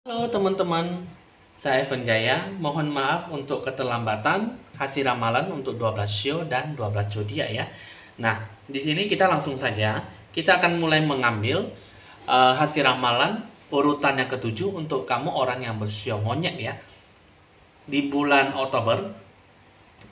Halo teman-teman, saya Evan Jaya. Mohon maaf untuk keterlambatan hasil ramalan untuk 12 show dan 12 zodiak ya. Nah, di sini kita langsung saja. Kita akan mulai mengambil hasil ramalan urutan yang ketujuh untuk kamu orang yang bersio monyet ya. Di bulan Oktober,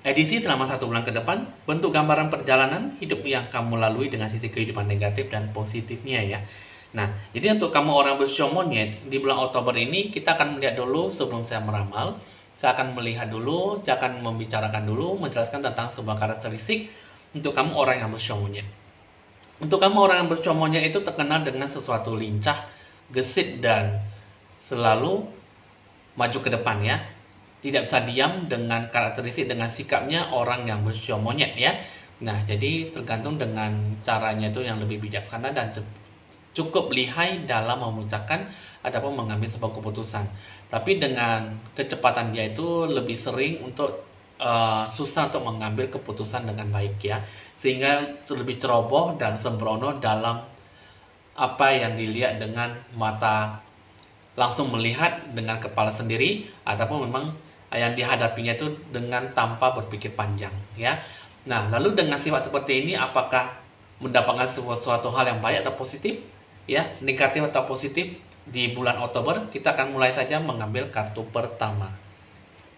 edisi selama 1 bulan ke depan, bentuk gambaran perjalanan hidup yang kamu lalui dengan sisi kehidupan negatif dan positifnya ya. Nah, jadi untuk kamu orang bersio monyet, di bulan Oktober ini kita akan melihat dulu sebelum saya meramal. Saya akan melihat dulu, saya akan membicarakan dulu, menjelaskan tentang sebuah karakteristik untuk kamu orang yang bersio monyet. Untuk kamu orang yang bersio monyet itu terkenal dengan sesuatu lincah, gesit, dan selalu maju ke depan ya. Tidak bisa diam dengan karakteristik dengan sikapnya orang yang bersio monyet ya. Nah, jadi tergantung dengan caranya itu yang lebih bijaksana dan cukup lihai dalam memutuskan ataupun mengambil sebuah keputusan. Tapi dengan kecepatan dia itu lebih sering untuk susah untuk mengambil keputusan dengan baik ya. Sehingga lebih ceroboh dan sembrono dalam apa yang dilihat dengan mata, langsung melihat dengan kepala sendiri, ataupun memang yang dihadapinya itu dengan tanpa berpikir panjang ya. Nah, lalu dengan sifat seperti ini apakah mendapatkan sesuatu hal yang baik atau positif ya, negatif atau positif di bulan Oktober? Kita akan mulai saja mengambil kartu pertama.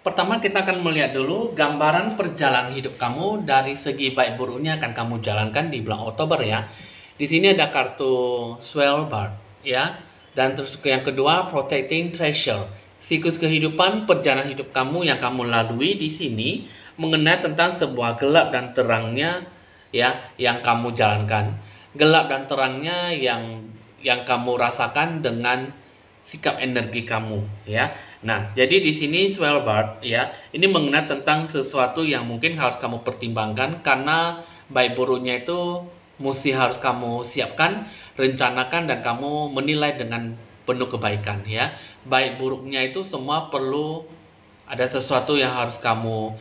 Pertama kita akan melihat dulu gambaran perjalanan hidup kamu dari segi baik buruknya akan kamu jalankan di bulan Oktober ya. Di sini ada kartu Svalbard ya. Dan terus yang kedua Protecting Treasure. Siklus kehidupan perjalanan hidup kamu yang kamu lalui di sini mengenai tentang sebuah gelap dan terangnya ya yang kamu jalankan. Gelap dan terangnya yang kamu rasakan dengan sikap energi kamu ya. Nah, jadi di sini Svalbard ya, ini mengenai tentang sesuatu yang mungkin harus kamu pertimbangkan karena baik buruknya itu mesti harus kamu siapkan, rencanakan dan kamu menilai dengan penuh kebaikan ya. Baik buruknya itu semua perlu ada sesuatu yang harus kamu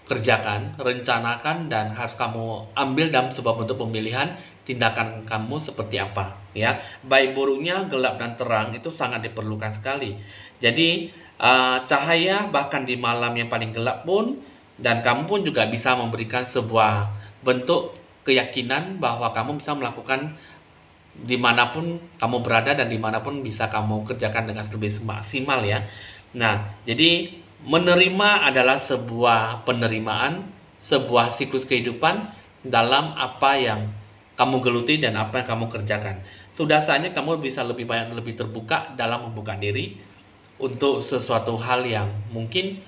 kerjakan, rencanakan dan harus kamu ambil dalam sebuah bentuk pemilihan tindakan kamu seperti apa ya. Baik buruknya gelap dan terang itu sangat diperlukan sekali. Jadi cahaya bahkan di malam yang paling gelap pun, dan kamu pun juga bisa memberikan sebuah bentuk keyakinan bahwa kamu bisa melakukan dimanapun kamu berada dan dimanapun bisa kamu kerjakan dengan lebih maksimal ya. Nah, jadi menerima adalah sebuah penerimaan, sebuah siklus kehidupan dalam apa yang kamu geluti dan apa yang kamu kerjakan. Sudah saatnya kamu bisa lebih banyak, lebih terbuka dalam membuka diri untuk sesuatu hal yang mungkin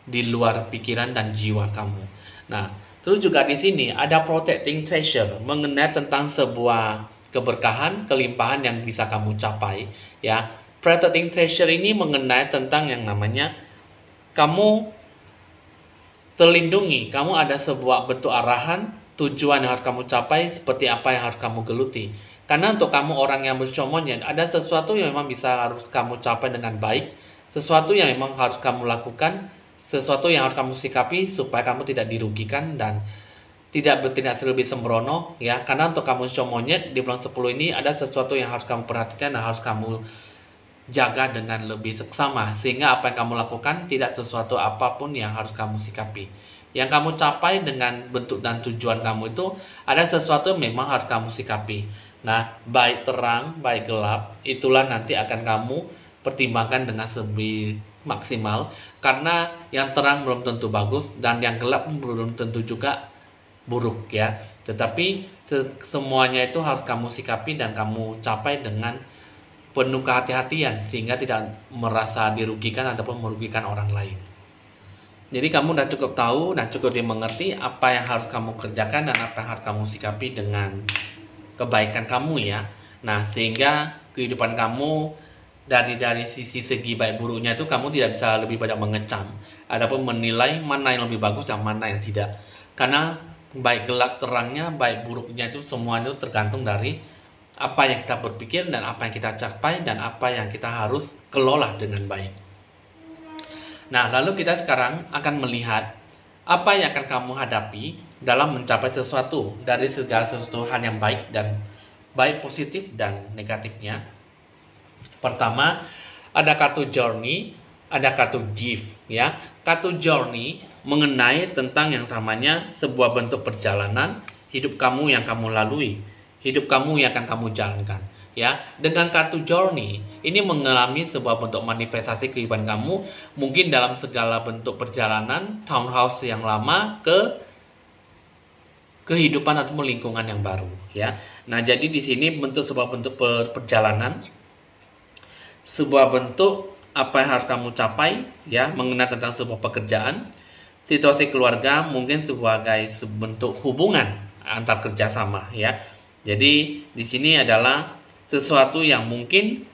di luar pikiran dan jiwa kamu. Nah, terus juga di sini ada protecting treasure mengenai tentang sebuah keberkahan, kelimpahan yang bisa kamu capai ya. Protecting treasure ini mengenai tentang yang namanya kamu terlindungi, kamu ada sebuah bentuk arahan, tujuan yang harus kamu capai, seperti apa yang harus kamu geluti. Karena untuk kamu orang yang bersio monyet, ada sesuatu yang memang bisa harus kamu capai dengan baik, sesuatu yang memang harus kamu lakukan, sesuatu yang harus kamu sikapi supaya kamu tidak dirugikan dan tidak bertindak lebih sembrono ya. Karena untuk kamu bersio monyet di bulan 10 ini ada sesuatu yang harus kamu perhatikan dan harus kamu jaga dengan lebih seksama, sehingga apa yang kamu lakukan tidak sesuatu apapun yang harus kamu sikapi. Yang kamu capai dengan bentuk dan tujuan kamu itu ada sesuatu yang memang harus kamu sikapi. Nah, baik terang, baik gelap, itulah nanti akan kamu pertimbangkan dengan lebih maksimal, karena yang terang belum tentu bagus dan yang gelap belum tentu juga buruk ya. Tetapi semuanya itu harus kamu sikapi dan kamu capai dengan penuh kehati-hatian sehingga tidak merasa dirugikan ataupun merugikan orang lain. Jadi kamu udah cukup tahu dan cukup dimengerti apa yang harus kamu kerjakan dan apa yang harus kamu sikapi dengan kebaikan kamu ya. Nah, sehingga kehidupan kamu dari sisi segi baik buruknya itu kamu tidak bisa lebih banyak mengecam ataupun menilai mana yang lebih bagus dan mana yang tidak. Karena baik gelap terangnya, baik buruknya itu semua itu tergantung dari apa yang kita berpikir dan apa yang kita capai dan apa yang kita harus kelola dengan baik. Nah, lalu kita sekarang akan melihat apa yang akan kamu hadapi dalam mencapai sesuatu dari segala sesuatu hal yang baik dan baik positif dan negatifnya. Pertama, ada kartu journey, ada kartu gift ya. Kartu journey mengenai tentang yang samanya sebuah bentuk perjalanan hidup kamu yang kamu lalui, hidup kamu yang akan kamu jalankan ya. Dengan kartu journey ini mengalami sebuah bentuk manifestasi kehidupan kamu, mungkin dalam segala bentuk perjalanan townhouse yang lama ke kehidupan atau lingkungan yang baru ya. Nah, jadi di sini bentuk sebuah bentuk perjalanan, sebuah bentuk apa yang harus kamu capai ya, mengenai tentang sebuah pekerjaan, situasi keluarga, mungkin sebagai bentuk hubungan antar kerjasama ya. Jadi di sini adalah sesuatu yang mungkin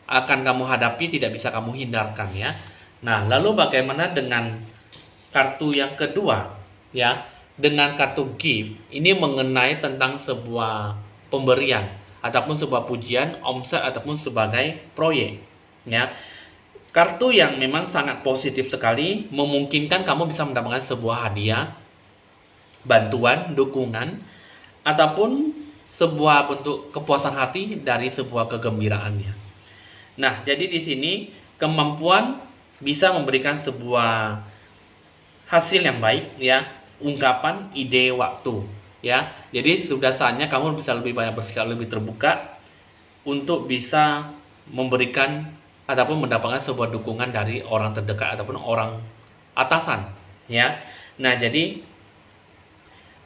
akan kamu hadapi, tidak bisa kamu hindarkan ya. Nah, lalu bagaimana dengan kartu yang kedua ya? Dengan kartu gift ini mengenai tentang sebuah pemberian ataupun sebuah pujian, omset ataupun sebagai proyek ya. Kartu yang memang sangat positif sekali, memungkinkan kamu bisa mendapatkan sebuah hadiah, bantuan, dukungan, ataupun sebuah bentuk kepuasan hati dari sebuah kegembiraannya. Nah, jadi di sini kemampuan bisa memberikan sebuah hasil yang baik ya, ungkapan, ide, waktu ya. Jadi sudah saatnya kamu bisa lebih banyak bersikap lebih terbuka untuk bisa memberikan ataupun mendapatkan sebuah dukungan dari orang terdekat ataupun orang atasan ya. Nah, jadi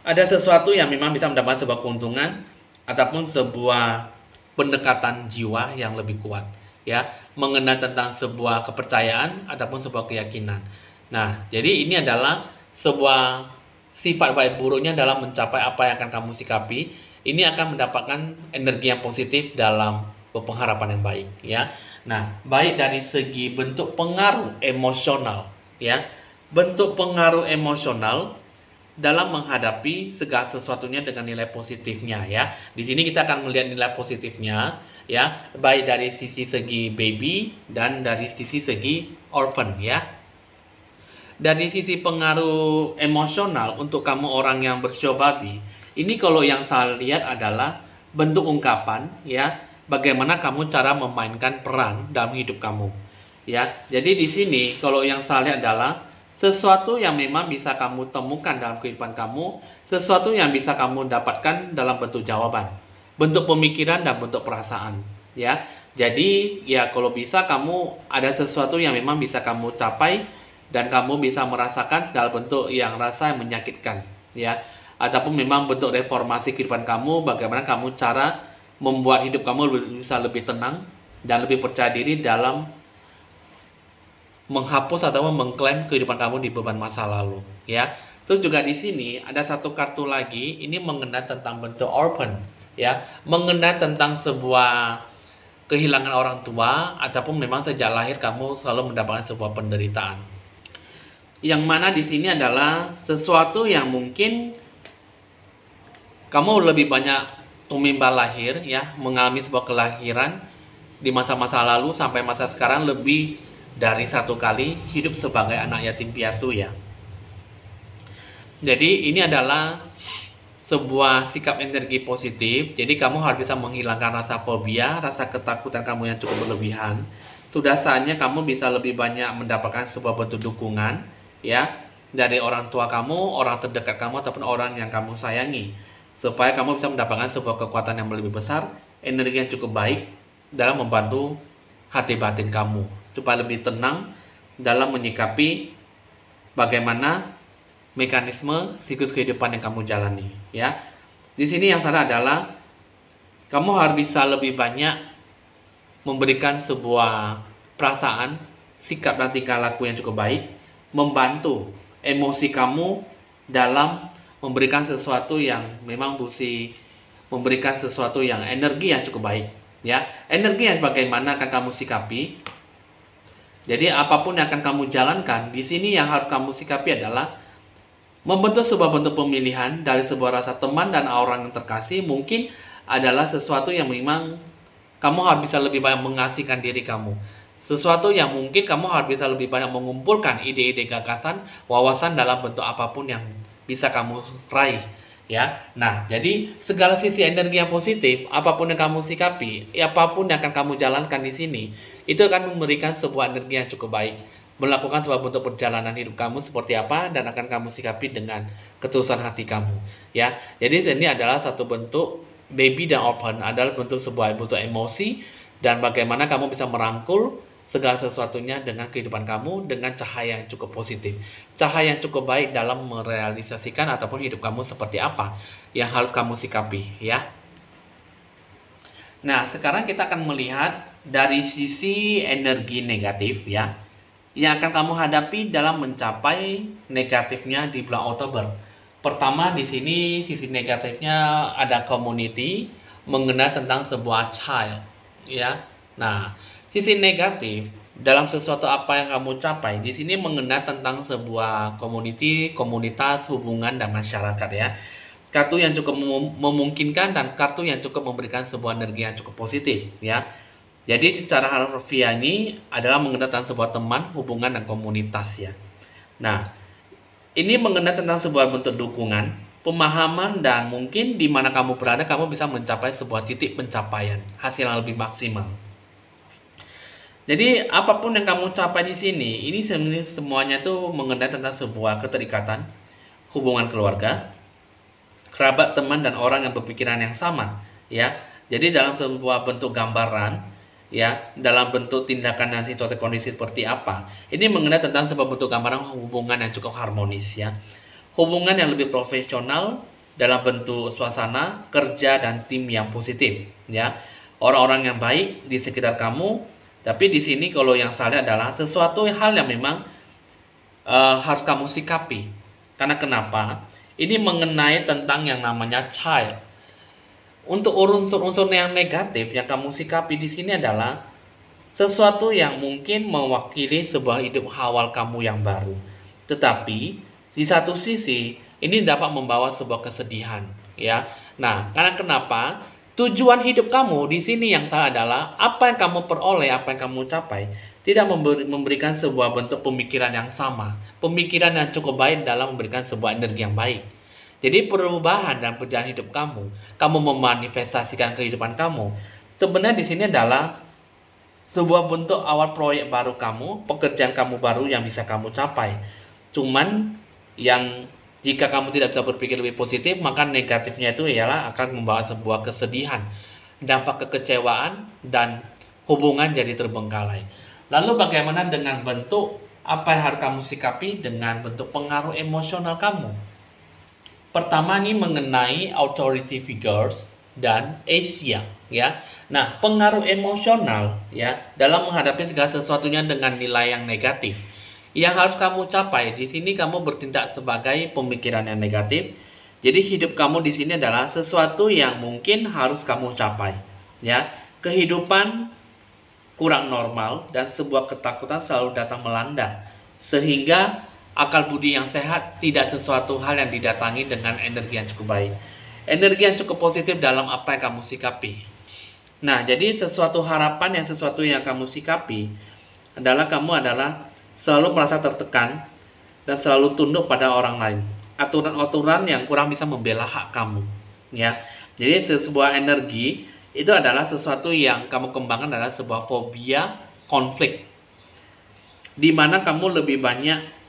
ada sesuatu yang memang bisa mendapatkan sebuah keuntungan ataupun sebuah pendekatan jiwa yang lebih kuat ya, mengenai tentang sebuah kepercayaan ataupun sebuah keyakinan. Nah, jadi ini adalah sebuah sifat baik buruknya dalam mencapai apa yang akan kamu sikapi. Ini akan mendapatkan energi yang positif dalam pengharapan yang baik ya. Nah, baik dari segi bentuk pengaruh emosional ya. Bentuk pengaruh emosional dalam menghadapi segala sesuatunya dengan nilai positifnya ya. Di sini kita akan melihat nilai positifnya ya, baik dari sisi segi baby dan dari sisi segi orphan ya. Dari sisi pengaruh emosional untuk kamu orang yang bersio babi, ini kalau yang saya lihat adalah bentuk ungkapan ya, bagaimana kamu cara memainkan peran dalam hidup kamu ya. Jadi di sini kalau yang saya lihat adalah sesuatu yang memang bisa kamu temukan dalam kehidupan kamu, sesuatu yang bisa kamu dapatkan dalam bentuk jawaban, bentuk pemikiran dan bentuk perasaan ya. Jadi ya kalau bisa kamu ada sesuatu yang memang bisa kamu capai dan kamu bisa merasakan segala bentuk yang rasa yang menyakitkan ya, ataupun memang bentuk reformasi kehidupan kamu, bagaimana kamu cara membuat hidup kamu bisa lebih tenang dan lebih percaya diri dalam menghapus atau mengklaim kehidupan kamu di beban masa lalu ya. Terus juga di sini ada satu kartu lagi, ini mengenai tentang bentuk orphan ya, mengenai tentang sebuah kehilangan orang tua ataupun memang sejak lahir kamu selalu mendapatkan sebuah penderitaan. Yang mana di sini adalah sesuatu yang mungkin kamu lebih banyak tumimba lahir ya, mengalami sebuah kelahiran di masa-masa lalu sampai masa sekarang lebih dari satu kali hidup sebagai anak yatim piatu ya. Jadi ini adalah sebuah sikap energi positif. Jadi kamu harus bisa menghilangkan rasa fobia, rasa ketakutan kamu yang cukup berlebihan. Sudah saatnya kamu bisa lebih banyak mendapatkan sebuah bentuk dukungan ya, dari orang tua kamu, orang terdekat kamu ataupun orang yang kamu sayangi, supaya kamu bisa mendapatkan sebuah kekuatan yang lebih besar, energi yang cukup baik dalam membantu hati batin kamu supaya lebih tenang dalam menyikapi bagaimana mekanisme siklus kehidupan yang kamu jalani ya. Di sini yang salah adalah kamu harus bisa lebih banyak memberikan sebuah perasaan, sikap dan tingkah laku yang cukup baik, membantu emosi kamu dalam memberikan sesuatu yang memang memberikan sesuatu yang energi yang cukup baik ya. Energi yang bagaimana akan kamu sikapi. Jadi apapun yang akan kamu jalankan, di sini yang harus kamu sikapi adalah membentuk sebuah bentuk pemilihan dari sebuah rasa teman dan orang yang terkasih. Mungkin adalah sesuatu yang memang kamu harus bisa lebih banyak mengasihkan diri kamu. Sesuatu yang mungkin kamu harus bisa lebih banyak mengumpulkan ide-ide gagasan, wawasan dalam bentuk apapun yang bisa kamu raih ya. Nah, jadi segala sisi energi yang positif, apapun yang kamu sikapi, apapun yang akan kamu jalankan di sini, itu akan memberikan sebuah energi yang cukup baik, melakukan sebuah bentuk perjalanan hidup kamu seperti apa dan akan kamu sikapi dengan ketulusan hati kamu, ya. Jadi ini adalah satu bentuk baby dan open, adalah bentuk sebuah bentuk emosi dan bagaimana kamu bisa merangkul segala sesuatunya dengan kehidupan kamu dengan cahaya yang cukup positif, cahaya yang cukup baik dalam merealisasikan ataupun hidup kamu seperti apa yang harus kamu sikapi, ya. Nah, sekarang kita akan melihat dari sisi energi negatif, ya, yang akan kamu hadapi dalam mencapai negatifnya di bulan Oktober. Pertama, di sini sisi negatifnya ada community mengenai tentang sebuah child, ya. Nah, sisi negatif dalam sesuatu apa yang kamu capai di sini mengenai tentang sebuah community, komunitas, hubungan dan masyarakat, ya. Kartu yang cukup memungkinkan dan kartu yang cukup memberikan sebuah energi yang cukup positif, ya. Jadi secara harfiah ini adalah mengenai tentang sebuah teman, hubungan dan komunitas, ya. Nah, ini mengenai tentang sebuah bentuk dukungan, pemahaman dan mungkin di mana kamu berada kamu bisa mencapai sebuah titik pencapaian, hasil yang lebih maksimal. Jadi apapun yang kamu capai di sini, ini semuanya tuh mengenai tentang sebuah keterikatan, hubungan keluarga, kerabat, teman dan orang yang berpikiran yang sama, ya. Jadi dalam sebuah bentuk gambaran, ya, dalam bentuk tindakan dan situasi kondisi seperti apa, ini mengenai tentang sebuah bentuk gambaran hubungan yang cukup harmonis, ya, hubungan yang lebih profesional dalam bentuk suasana kerja dan tim yang positif, ya, orang-orang yang baik di sekitar kamu. Tapi di sini kalau yang salah adalah sesuatu hal yang memang harus kamu sikapi. Karena kenapa? Ini mengenai tentang yang namanya child. Untuk unsur-unsur yang negatif yang kamu sikapi di sini adalah sesuatu yang mungkin mewakili sebuah hidup awal kamu yang baru. Tetapi di satu sisi ini dapat membawa sebuah kesedihan, ya. Nah, karena kenapa? Tujuan hidup kamu di sini yang salah adalah apa yang kamu peroleh, apa yang kamu capai tidak memberikan sebuah bentuk pemikiran yang sama, pemikiran yang cukup baik dalam memberikan sebuah energi yang baik. Jadi perubahan dan perjalanan hidup kamu memanifestasikan kehidupan kamu. Sebenarnya di sini adalah sebuah bentuk awal proyek baru kamu, pekerjaan kamu baru yang bisa kamu capai. Cuman yang jika kamu tidak bisa berpikir lebih positif, maka negatifnya itu ialah akan membawa sebuah kesedihan, dampak kekecewaan, dan hubungan jadi terbengkalai. Lalu bagaimana dengan bentuk apa yang harus kamu sikapi dengan bentuk pengaruh emosional kamu? Pertama ini mengenai authority figures dan Asia, ya. Nah, pengaruh emosional, ya, dalam menghadapi segala sesuatunya dengan nilai yang negatif. Yang harus kamu capai di sini kamu bertindak sebagai pemikiran yang negatif. Jadi hidup kamu di sini adalah sesuatu yang mungkin harus kamu capai, ya. Kehidupan kurang normal dan sebuah ketakutan selalu datang melanda sehingga akal budi yang sehat tidak sesuatu hal yang didatangi dengan energi yang cukup baik, energi yang cukup positif dalam apa yang kamu sikapi. Nah, jadi sesuatu harapan yang sesuatu yang kamu sikapi adalah kamu adalah selalu merasa tertekan dan selalu tunduk pada orang lain, aturan-aturan yang kurang bisa membela hak kamu, ya. Jadi sebuah energi itu adalah sesuatu yang kamu kembangkan adalah sebuah fobia konflik, di mana kamu lebih banyak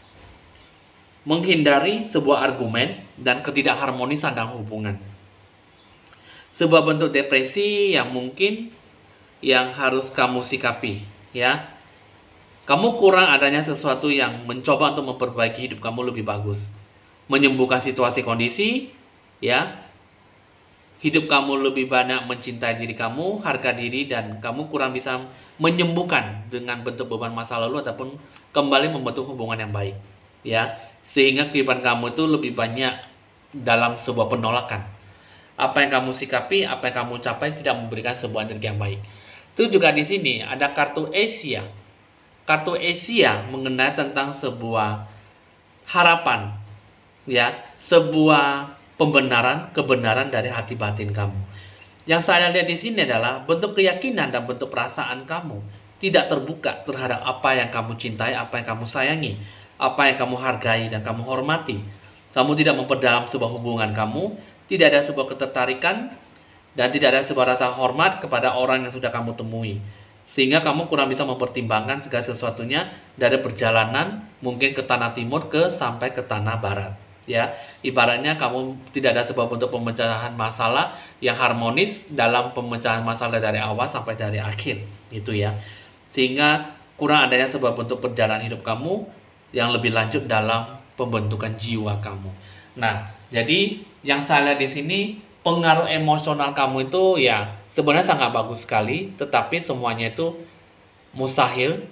menghindari sebuah argumen dan ketidakharmonisan dalam hubungan. Sebuah bentuk depresi yang mungkin yang harus kamu sikapi, ya. Kamu kurang adanya sesuatu yang mencoba untuk memperbaiki hidup kamu lebih bagus, menyembuhkan situasi kondisi, ya. Hidup kamu lebih banyak mencintai diri kamu, harga diri, dan kamu kurang bisa menyembuhkan dengan bentuk beban masa lalu ataupun kembali membentuk hubungan yang baik, ya. Sehingga kehidupan kamu itu lebih banyak dalam sebuah penolakan. Apa yang kamu sikapi, apa yang kamu capai tidak memberikan sebuah energi yang baik. Itu juga di sini ada kartu Asia. Kartu Asia mengenai tentang sebuah harapan, ya, sebuah pembenaran, kebenaran dari hati batin kamu. Yang saya lihat di sini adalah bentuk keyakinan dan bentuk perasaan kamu tidak terbuka terhadap apa yang kamu cintai, apa yang kamu sayangi, apa yang kamu hargai dan kamu hormati. Kamu tidak memperdalam sebuah hubungan kamu, tidak ada sebuah ketertarikan, dan tidak ada sebuah rasa hormat kepada orang yang sudah kamu temui. Sehingga kamu kurang bisa mempertimbangkan segala sesuatunya dari perjalanan mungkin ke tanah timur sampai ke tanah barat. Ya, ibaratnya kamu tidak ada sebuah bentuk pemecahan masalah yang harmonis dalam pemecahan masalah dari awal sampai dari akhir, gitu ya. Sehingga kurang adanya sebuah bentuk perjalanan hidup kamu yang lebih lanjut dalam pembentukan jiwa kamu. Nah, jadi yang saya lihat di sini pengaruh emosional kamu itu ya sebenarnya sangat bagus sekali, tetapi semuanya itu mustahil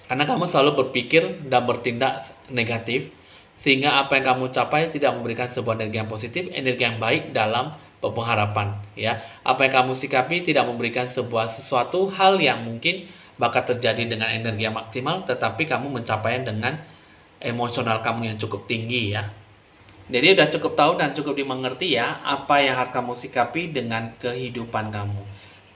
karena kamu selalu berpikir dan bertindak negatif, sehingga apa yang kamu capai tidak memberikan sebuah energi yang positif, energi yang baik dalam pengharapan. Ya, apa yang kamu sikapi tidak memberikan sesuatu hal yang mungkin bakal terjadi dengan energi yang maksimal, tetapi kamu mencapainya dengan emosional kamu yang cukup tinggi ya. Jadi udah cukup tahu dan cukup dimengerti ya apa yang harus kamu sikapi dengan kehidupan kamu.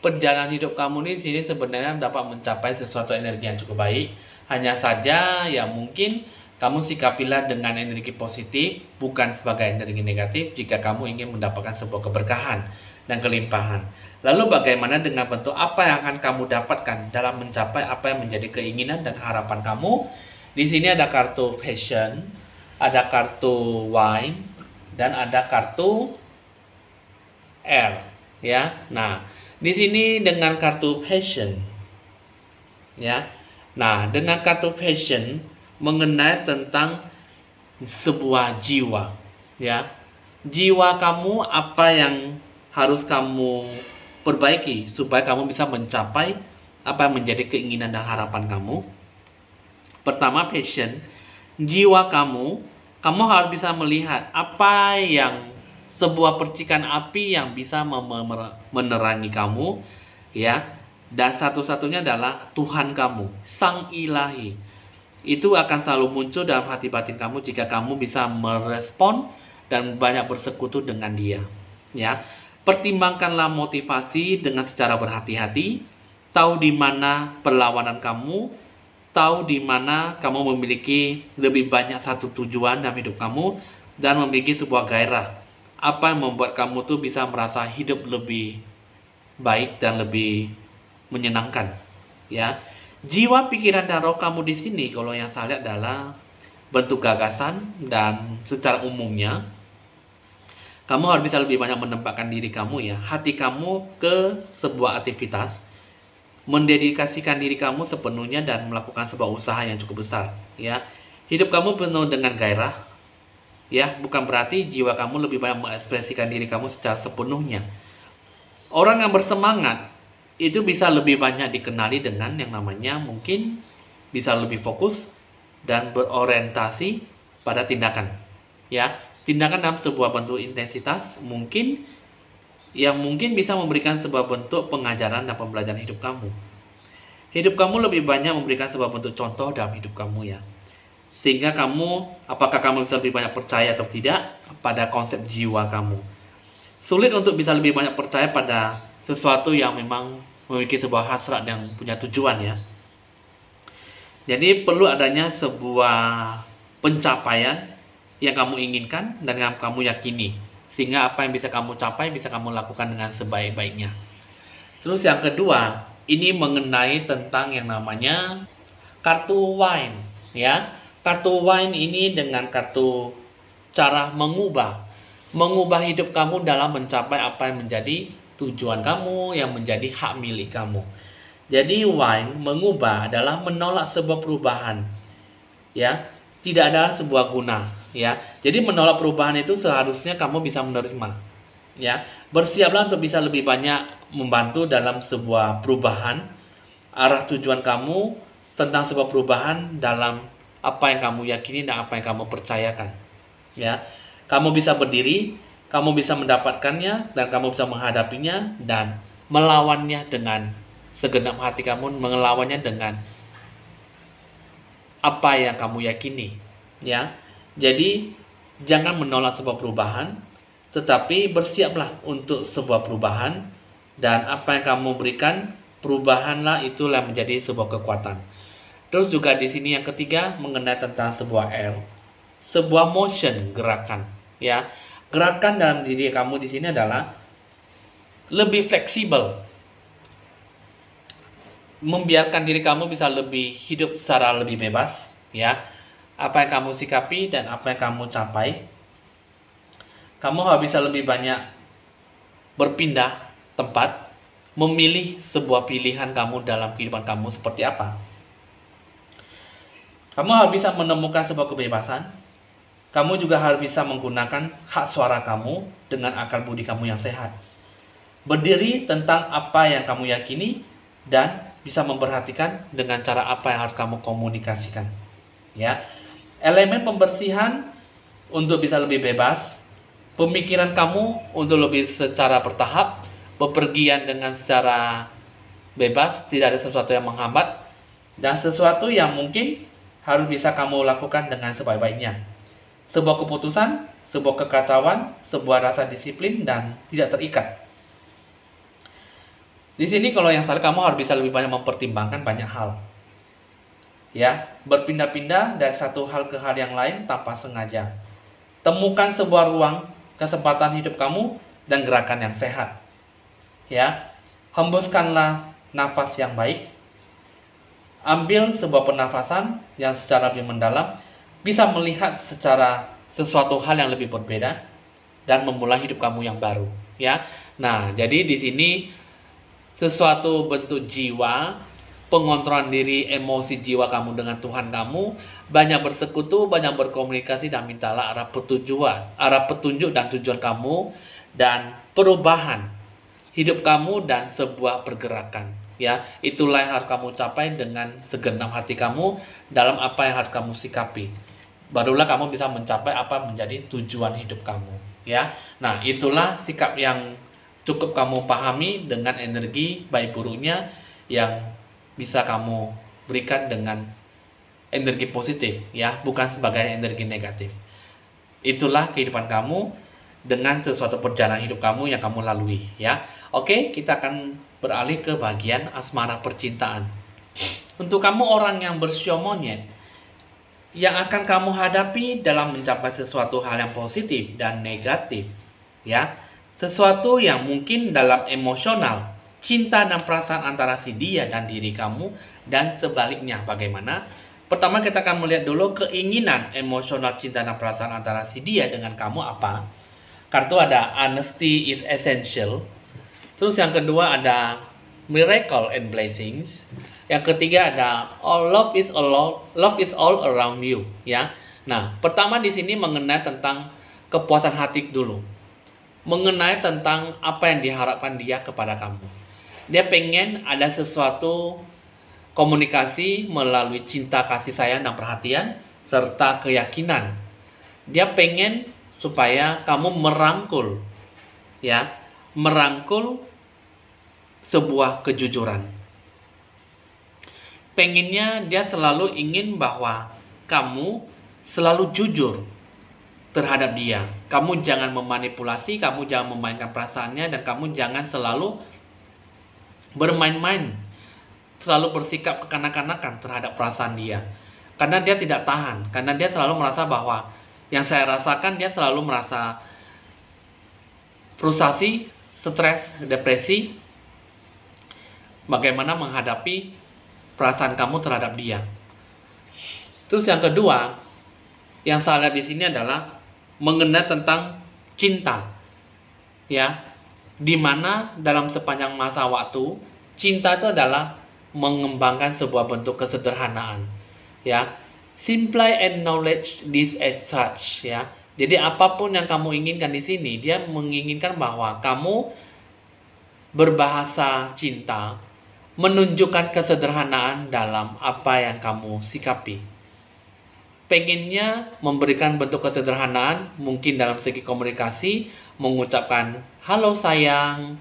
Perjalanan hidup kamu di sini sebenarnya dapat mencapai sesuatu energi yang cukup baik. Hanya saja ya mungkin kamu sikapilah dengan energi positif, bukan sebagai energi negatif jika kamu ingin mendapatkan sebuah keberkahan dan kelimpahan. Lalu bagaimana dengan bentuk apa yang akan kamu dapatkan dalam mencapai apa yang menjadi keinginan dan harapan kamu? Di sini ada kartu passion, ada kartu wine, dan ada kartu air ya. Nah, di sini dengan kartu passion ya. Nah, dengan kartu passion mengenai tentang sebuah jiwa ya. Jiwa kamu apa yang harus kamu perbaiki supaya kamu bisa mencapai apa yang menjadi keinginan dan harapan kamu. Pertama, passion. Jiwa kamu harus bisa melihat apa yang sebuah percikan api yang bisa menerangi kamu ya, dan satu-satunya adalah Tuhan kamu, Sang Ilahi. Itu akan selalu muncul dalam hati batin kamu jika kamu bisa merespon dan banyak bersekutu dengan Dia ya. Pertimbangkanlah motivasi dengan secara berhati-hati, tahu di mana perlawanan kamu, tahu di mana kamu memiliki lebih banyak satu tujuan dalam hidup kamu dan memiliki sebuah gairah. Apa yang membuat kamu tuh bisa merasa hidup lebih baik dan lebih menyenangkan, ya. Jiwa, pikiran, dan roh kamu di sini kalau yang saya lihat adalah bentuk gagasan dan secara umumnya kamu harus bisa lebih banyak menempatkan diri kamu ya, hati kamu ke sebuah aktivitas, mendedikasikan diri kamu sepenuhnya dan melakukan sebuah usaha yang cukup besar ya. Hidup kamu penuh dengan gairah ya, bukan berarti jiwa kamu lebih banyak mengekspresikan diri kamu secara sepenuhnya. Orang yang bersemangat itu bisa lebih banyak dikenali dengan yang namanya mungkin bisa lebih fokus dan berorientasi pada tindakan ya. Tindakan dalam sebuah bentuk intensitas mungkin yang mungkin bisa memberikan sebuah bentuk pengajaran dan pembelajaran hidup kamu. Hidup kamu lebih banyak memberikan sebuah bentuk contoh dalam hidup kamu ya. Sehingga kamu, apakah kamu bisa lebih banyak percaya atau tidak pada konsep jiwa kamu. Sulit untuk bisa lebih banyak percaya pada sesuatu yang memang memiliki sebuah hasrat yang punya tujuan ya. Jadi perlu adanya sebuah pencapaian yang kamu inginkan dan yang kamu yakini, sehingga apa yang bisa kamu capai bisa kamu lakukan dengan sebaik-baiknya. Terus yang kedua, ini mengenai tentang yang namanya kartu wine ya. Kartu wine ini dengan kartu cara mengubah hidup kamu dalam mencapai apa yang menjadi tujuan kamu, yang menjadi hak milik kamu. Jadi wine mengubah adalah menolak sebuah perubahan ya, tidak ada sebuah guna ya. Jadi menolak perubahan itu seharusnya kamu bisa menerima ya. Bersiaplah untuk bisa lebih banyak membantu dalam sebuah perubahan arah tujuan kamu, tentang sebuah perubahan dalam apa yang kamu yakini dan apa yang kamu percayakan ya. Kamu bisa berdiri, kamu bisa mendapatkannya, dan kamu bisa menghadapinya dan melawannya dengan segenap hati kamu, melawannya dengan apa yang kamu yakini ya. Jadi jangan menolak sebuah perubahan, tetapi bersiaplah untuk sebuah perubahan, dan apa yang kamu berikan, perubahanlah itulah menjadi sebuah kekuatan. Terus juga di sini yang ketiga mengenai tentang sebuah air. sebuah motion, gerakan, ya. Gerakan dalam diri kamu di sini adalah lebih fleksibel, membiarkan diri kamu bisa lebih hidup secara lebih bebas, ya. Apa yang kamu sikapi dan apa yang kamu capai, kamu harus bisa lebih banyak berpindah tempat, memilih sebuah pilihan kamu dalam kehidupan kamu seperti apa. Kamu harus bisa menemukan sebuah kebebasan. Kamu juga harus bisa menggunakan hak suara kamu dengan akal budi kamu yang sehat. Berdiri tentang apa yang kamu yakini dan bisa memperhatikan dengan cara apa yang harus kamu komunikasikan. Ya, elemen pembersihan untuk bisa lebih bebas, pemikiran kamu untuk lebih secara bertahap, bepergian dengan secara bebas, tidak ada sesuatu yang menghambat, dan sesuatu yang mungkin harus bisa kamu lakukan dengan sebaik-baiknya. Sebuah keputusan, sebuah kekacauan, sebuah rasa disiplin, dan tidak terikat. Di sini kalau yang salah, kamu harus bisa lebih banyak mempertimbangkan banyak hal. Ya, berpindah-pindah dari satu hal ke hal yang lain tanpa sengaja. Temukan sebuah ruang, kesempatan hidup kamu, dan gerakan yang sehat. Ya, hembuskanlah nafas yang baik. Ambil sebuah pernafasan yang secara lebih mendalam, bisa melihat secara sesuatu hal yang lebih berbeda dan memulai hidup kamu yang baru, ya. Nah, jadi di sini sesuatu bentuk jiwa, pengontrolan diri, emosi jiwa kamu dengan Tuhan kamu, banyak bersekutu, banyak berkomunikasi, dan mintalah arah petunjuk dan tujuan kamu dan perubahan hidup kamu dan sebuah pergerakan, ya. Itulah yang harus kamu capai dengan segenap hati kamu dalam apa yang harus kamu sikapi. Barulah kamu bisa mencapai apa menjadi tujuan hidup kamu, ya. Nah, itulah sikap yang cukup kamu pahami dengan energi baik buruknya yang bisa kamu berikan dengan energi positif, ya, bukan sebagai energi negatif. Itulah kehidupan kamu dengan sesuatu perjalanan hidup kamu yang kamu lalui, ya. Oke, kita akan beralih ke bagian asmara percintaan. Untuk kamu orang yang bersio monyet, yang akan kamu hadapi dalam mencapai sesuatu hal yang positif dan negatif, ya. Sesuatu yang mungkin dalam emosional, cinta dan perasaan antara si dia dan diri kamu, dan sebaliknya bagaimana? Pertama kita akan melihat dulu keinginan emosional cinta dan perasaan antara si dia dengan kamu apa. Kartu ada honesty is essential. Terus yang kedua ada miracle and blessings. Yang ketiga ada love is all around you, ya. Nah, pertama di sini mengenai tentang kepuasan hati dulu. Mengenai tentang apa yang diharapkan dia kepada kamu. Dia pengen ada sesuatu komunikasi melalui cinta, kasih sayang, dan perhatian serta keyakinan. Dia pengen supaya kamu merangkul, ya, merangkul sebuah kejujuran. Pengennya dia selalu ingin bahwa kamu selalu jujur terhadap dia. Kamu jangan memanipulasi, kamu jangan memainkan perasaannya, dan kamu jangan selalu bermain-main, selalu bersikap kekanak-kanakan terhadap perasaan dia. Karena dia tidak tahan, karena dia selalu merasa bahwa yang saya rasakan, dia selalu merasa frustasi, stres, depresi. Bagaimana menghadapi perasaan kamu terhadap dia. Terus yang kedua, yang saya lihat di sini adalah mengenai tentang cinta, ya, dimana dalam sepanjang masa waktu cinta itu adalah mengembangkan sebuah bentuk kesederhanaan, ya. Simply acknowledge this as such, ya. Jadi apapun yang kamu inginkan di sini, dia menginginkan bahwa kamu berbahasa cinta, menunjukkan kesederhanaan dalam apa yang kamu sikapi. Pengennya memberikan bentuk kesederhanaan, mungkin dalam segi komunikasi, mengucapkan halo sayang,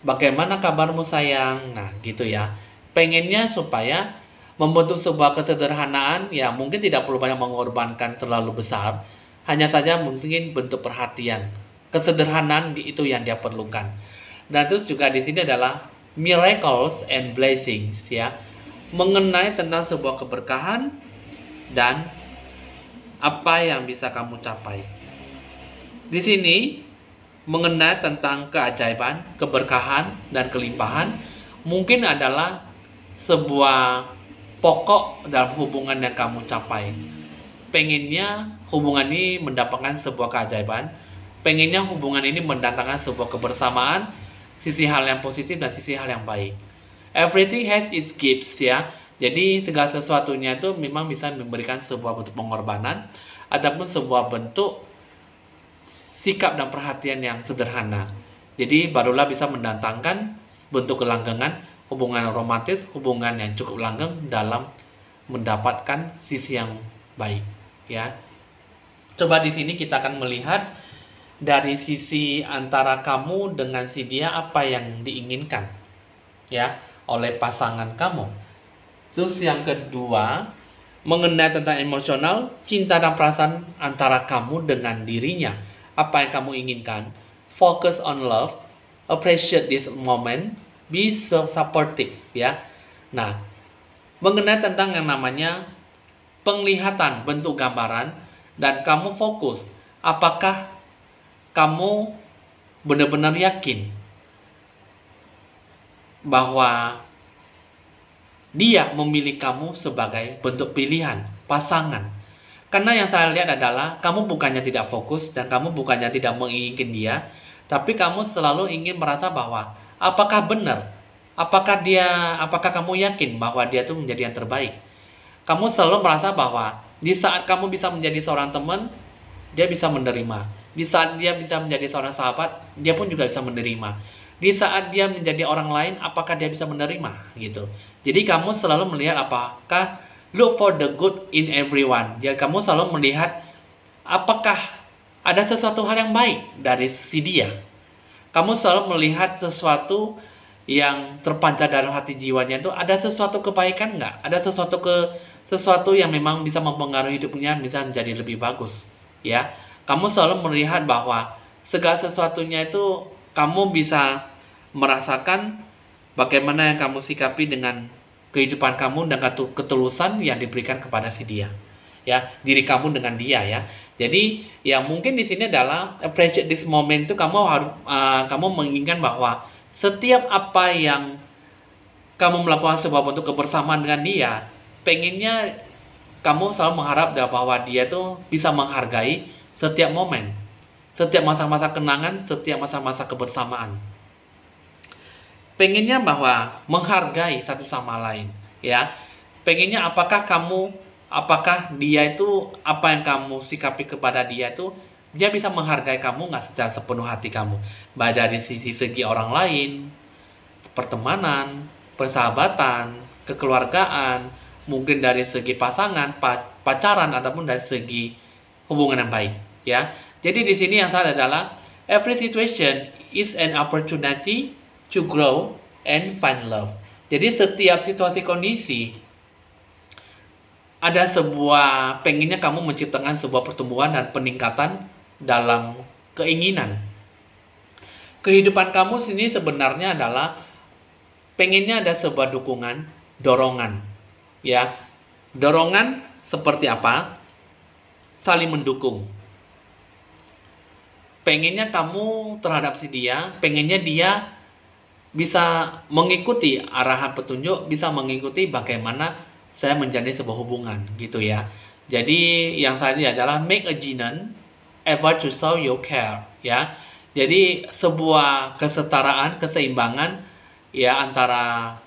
bagaimana kabarmu sayang, nah gitu ya. Pengennya supaya membentuk sebuah kesederhanaan, ya mungkin tidak perlu banyak mengorbankan terlalu besar, hanya saja mungkin bentuk perhatian, kesederhanaan itu yang dia perlukan. Dan terus juga di sini adalah miracles and blessings, ya, mengenai tentang sebuah keberkahan dan apa yang bisa kamu capai. Di sini mengenai tentang keajaiban, keberkahan, dan kelimpahan mungkin adalah sebuah pokok dalam hubungan yang kamu capai. Pengennya hubungan ini mendapatkan sebuah keajaiban, pengennya hubungan ini mendatangkan sebuah kebersamaan, sisi hal yang positif dan sisi hal yang baik. Everything has its gifts ya. Jadi segala sesuatunya itu memang bisa memberikan sebuah bentuk pengorbanan ataupun sebuah bentuk sikap dan perhatian yang sederhana. Jadi barulah bisa mendatangkan bentuk kelanggengan, hubungan romantis, hubungan yang cukup langgeng dalam mendapatkan sisi yang baik ya. Coba di sini kita akan melihat dari sisi antara kamu dengan si dia apa yang diinginkan ya oleh pasangan kamu. Terus yang kedua, mengenai tentang emosional, cinta dan perasaan antara kamu dengan dirinya. Apa yang kamu inginkan? Focus on love, appreciate this moment, be so supportive ya. Nah, mengenai tentang yang namanya penglihatan bentuk gambaran dan kamu fokus, apakah kamu benar-benar yakin bahwa dia memilih kamu sebagai bentuk pilihan, pasangan. Karena yang saya lihat adalah kamu bukannya tidak fokus dan kamu bukannya tidak menginginkan dia, tapi kamu selalu ingin merasa bahwa apakah benar, apakah kamu yakin bahwa dia itu menjadi yang terbaik. Kamu selalu merasa bahwa di saat kamu bisa menjadi seorang teman, dia bisa menerima. Di saat dia bisa menjadi seorang sahabat, dia pun juga bisa menerima. Di saat dia menjadi orang lain, apakah dia bisa menerima gitu. Jadi kamu selalu melihat apakah look for the good in everyone. Jadi kamu selalu melihat apakah ada sesuatu hal yang baik dari si dia. Kamu selalu melihat sesuatu yang terpancar dalam hati jiwanya itu ada sesuatu kebaikan nggak? Ada sesuatu yang memang bisa mempengaruhi hidupnya bisa menjadi lebih bagus ya. Kamu selalu melihat bahwa segala sesuatunya itu kamu bisa merasakan bagaimana yang kamu sikapi dengan kehidupan kamu dan ketulusan yang diberikan kepada si dia ya, diri kamu dengan dia ya. Jadi ya mungkin di sini adalah appreciate this moment itu kamu harus kamu menginginkan bahwa setiap apa yang kamu melakukan sebuah bentuk kebersamaan dengan dia, pengennya kamu selalu mengharap bahwa dia tuh bisa menghargai setiap momen, setiap masa-masa kenangan, setiap masa-masa kebersamaan. Pengennya bahwa menghargai satu sama lain ya. Pengennya apakah dia itu apa yang kamu sikapi kepada dia itu dia bisa menghargai kamu nggak secara sepenuh hati kamu, baik dari segi orang lain, pertemanan, persahabatan, kekeluargaan, mungkin dari segi pasangan, pacaran ataupun dari segi hubungan yang baik ya. Jadi di sini yang salah adalah every situation is an opportunity to grow and find love. Jadi setiap situasi kondisi ada sebuah pengennya kamu menciptakan sebuah pertumbuhan dan peningkatan dalam keinginan. Kehidupan kamu sini sebenarnya adalah pengennya ada sebuah dukungan, dorongan. Ya. Dorongan seperti apa? Saling mendukung. Pengennya kamu terhadap si dia, pengennya dia bisa mengikuti arahan petunjuk, bisa mengikuti bagaimana saya menjalani sebuah hubungan gitu ya. Jadi yang saya ini adalah make a genuine effort to show your care ya. Jadi sebuah kesetaraan, keseimbangan ya antara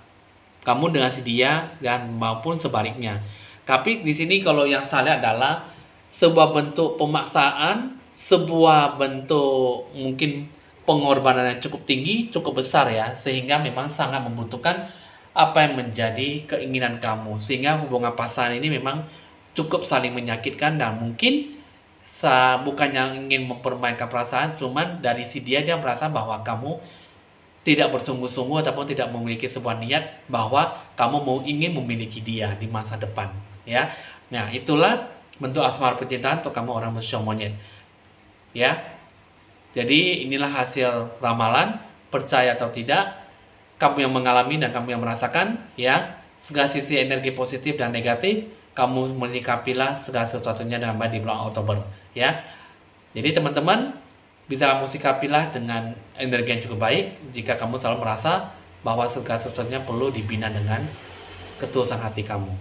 kamu dengan si dia dan maupun sebaliknya. Tapi di sini kalau yang saya lihat adalah sebuah bentuk pemaksaan, sebuah bentuk mungkin pengorbanan yang cukup tinggi, cukup besar ya, sehingga memang sangat membutuhkan apa yang menjadi keinginan kamu, sehingga hubungan pasangan ini memang cukup saling menyakitkan dan mungkin bukan yang ingin mempermainkan perasaan, cuman dari si dia merasa bahwa kamu tidak bersungguh-sungguh ataupun tidak memiliki sebuah niat bahwa kamu ingin memiliki dia di masa depan ya. Nah itulah bentuk asmara percintaan untuk kamu orang manusia monyet ya. Jadi inilah hasil ramalan, percaya atau tidak, kamu yang mengalami dan kamu yang merasakan ya, segala sisi energi positif dan negatif, kamu menyikapilah segala sesuatunya dengan baik di bulan Oktober ya. Jadi teman-teman bisa kamu sikapilah dengan energi yang cukup baik jika kamu selalu merasa bahwa segala sesuatunya perlu dibina dengan ketulusan hati kamu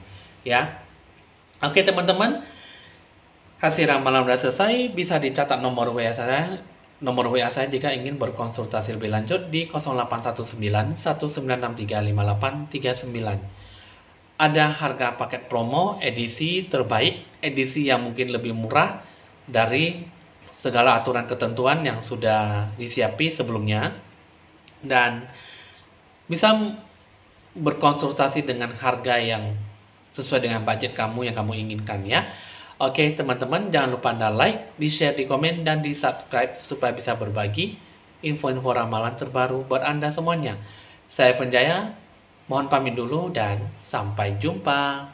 ya. Oke teman-teman, hasil ramalan sudah selesai. Bisa dicatat nomor WA saya. Nomor WA saya jika ingin berkonsultasi lebih lanjut di 0819 1963 5839. Ada harga paket promo edisi terbaik, edisi yang mungkin lebih murah dari segala aturan ketentuan yang sudah disiapi sebelumnya, dan bisa berkonsultasi dengan harga yang sesuai dengan budget kamu yang kamu inginkan ya. Oke teman-teman, jangan lupa Anda like, di share, di komen, dan di subscribe supaya bisa berbagi info-info ramalan terbaru buat Anda semuanya. Saya Evan Jaya, mohon pamit dulu dan sampai jumpa.